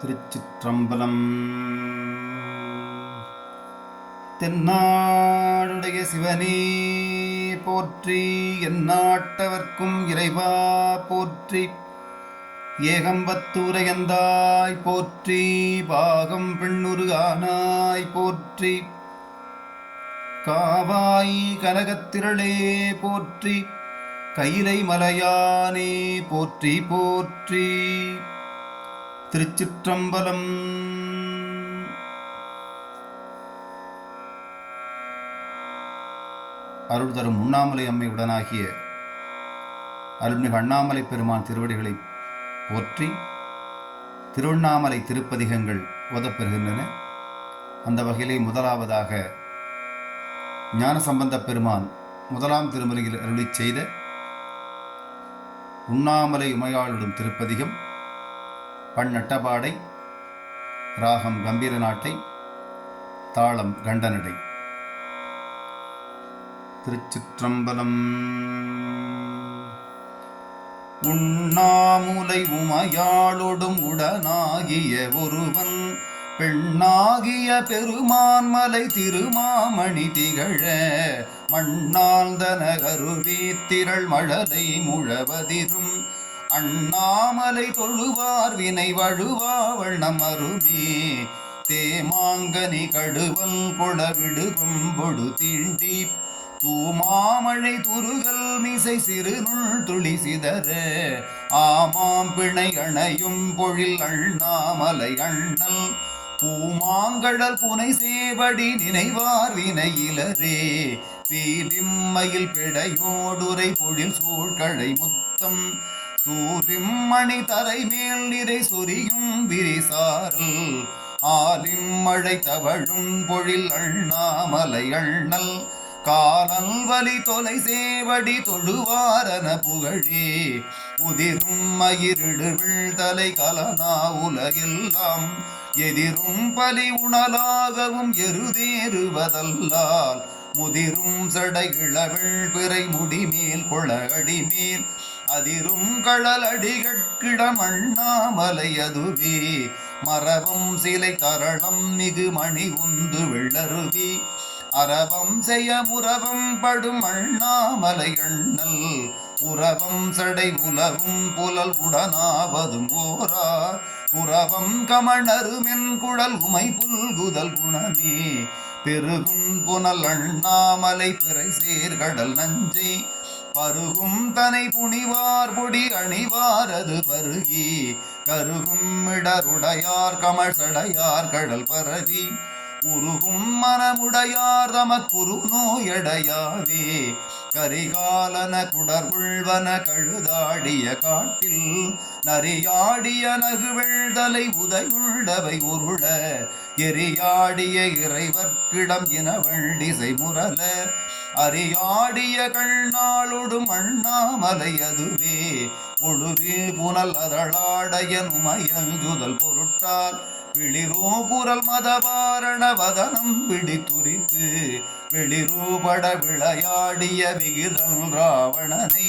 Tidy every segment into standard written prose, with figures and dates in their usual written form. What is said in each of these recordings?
திருச்சிற்றம்பலம். தென்னாடுடைய சிவனே போற்றி, எந்நாட்டவர்க்கும் இறைவா போற்றி. ஏகம்பத்தூரையந்தாய் போற்றி, பாகம் பெண்ணுரு ஆனாய் போற்றி. காவாய் கனகத்திரளே போற்றி, கைலை மலையானே போற்றி போற்றி. திருச்சிற்றம்பலம். அருள் தரும் உண்ணாமலை அம்மை உடனாகிய அருள்மிகு அண்ணாமலை பெருமான் திருவடிகளை போற்றி திருவண்ணாமலை திருப்பதிகங்கள் ஓதப்பெறுகின்றன. அந்த வகையிலே முதலாவதாக ஞானசம்பந்த பெருமான் முதலாம் திருமுறையில் அருளி செய்த உண்ணாமலை உமையாளுடன் திருப்பதிகம், பன்னட்டபாடை, ராகம் கம்பீர நாட்டை, தாளம் கண்டனடை. திருச்சிற்றம்பலம். உண்ணாமுலை உமையாளொடும் உடனாகிய ஒருவன் பெண்ணாகிய பெருமான் மலை திருமாமணி திகழ மண்ணாழ்ந்தன கருவி திரள் மழலை முழவதிரும் அண்ணாமலை தொழுவார் வினை வழுவா வண்ணம் அருமே தேமாங்கனி கடுவல் கொளவிடுகும் பொடு தீண்டி தூமாமழை துருகல் மிசை சிறுநுள் துளி சிதற ஆமாம் பிணை அணையும் பொழில் அண்ணாமலை அண்ணல் பூமாங்கடல் புனை சேவடி நினைவார் வினையிலரே பீலிம்மயில் பிடையோடுரை பொழில் சூழ்கழை முத்தம் சூரிம் மணி தரை மேல் நிறை சொரியும் விரிசாரல் ஆலிம் மழை தவழும் பொழில் அண்ணாமலை அண்ணல் காலல் வலி தொலை சேவடி தொழுவாரன புகழே உதிரும் மயிரிடுவிழ் தலை கலனா உலகெல்லாம் எதிரும் பலி உணலாகவும் எருதேறுவதல்லால் முதிரும் சடை இளவெள் பிறை முடிமேல் கொள அடிமேல் அதிரும் களல் அடிகட்கிடம் அண்ணாமலை அதுவே மரபம் சிலை தரளம் மிகு மணி உந்து வெள்ளருவி அரவம் செய்ய முரவம் படும் அண்ணாமலை அண்ணல் உறவம் சடை உலவும் புலல் உடனாவதும் ஓரார் புறவம் கமணருமென் குழல் உமை புல்குதல் குணமே பெருகும் புனல் அண்ணாமலை பிறை சேர்கடல் நஞ்சை பருகும் தனை புனிவார் பொடி அணிவாரது பருகி கருகும் இடருடையார் கமல் சடையார் கடல் பரவி உருகும் மனமுடையார் தமக்குரு நோயடையாவே கரிகாலன குடர்வுள்வன கழுதாடிய காட்டில் நரியாடிய நகுவெழ்தலை உதையுள்ளவை உருள எரியாடிய இறைவர்க்கிடம் இனவள்ளிசை முரல அறியாடிய கண்ணாளொடும் அண்ணாமலை அதுவே ஒழுவில் புனல் அதழாடைய நுமையஞ்சுதல் பொருட்டால் பிளிரோ புரல் மதவாரண வதனம் பிடித்துரித்து வெளிரூபட விளையாடிய விகிதம் ராவணனை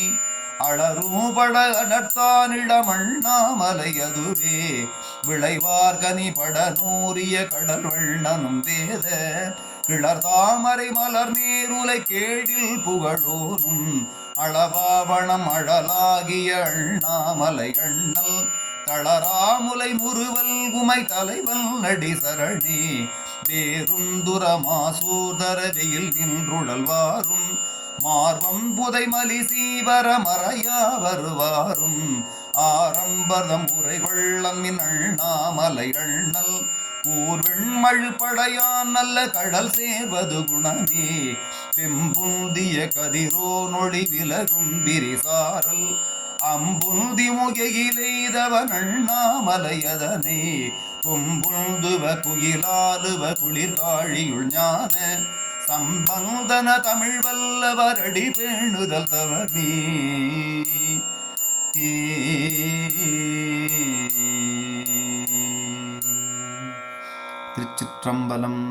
அளரூபட அனர்த்தானிடம் அண்ணாமலை அதுவே விளைவார் கனிபட நூறிய கடல் வண்ணனும் வேத கிளர் தாமரை மலர் நேருலை கேடில் புகழோனும் அளவாவணம் அழலாகிய அண்ணாமலை அண்ணல் தளராமுலை முறுவல் உமை தலைவல் நடி சரணி வேருந்துரமாசூதர வெயில் நின்றுழல் வாரும் மார்பம் புதை மலி சீவர மறையா வருவாரும் ஆரம்பதம் உரை கொள்ளமின் அண்ணாமலை அண்ணல் கூர்வெண்மழு படையான் நல்ல கடல் சேர்வது குணமே வெம்புந்திய கதிரோ நொழி விலகும் விரிசாரல் அம்புந்தி முகையிலேதவன் அண்ணாமலையதனே கொம்புந்துவ குயிலாலுவ குளிர்காழியுள் ஞான சம்பந்தன தமிழ் வல்லவர் அடி பேணுதல் தவமே. திருச்சிற்றம்பலம்.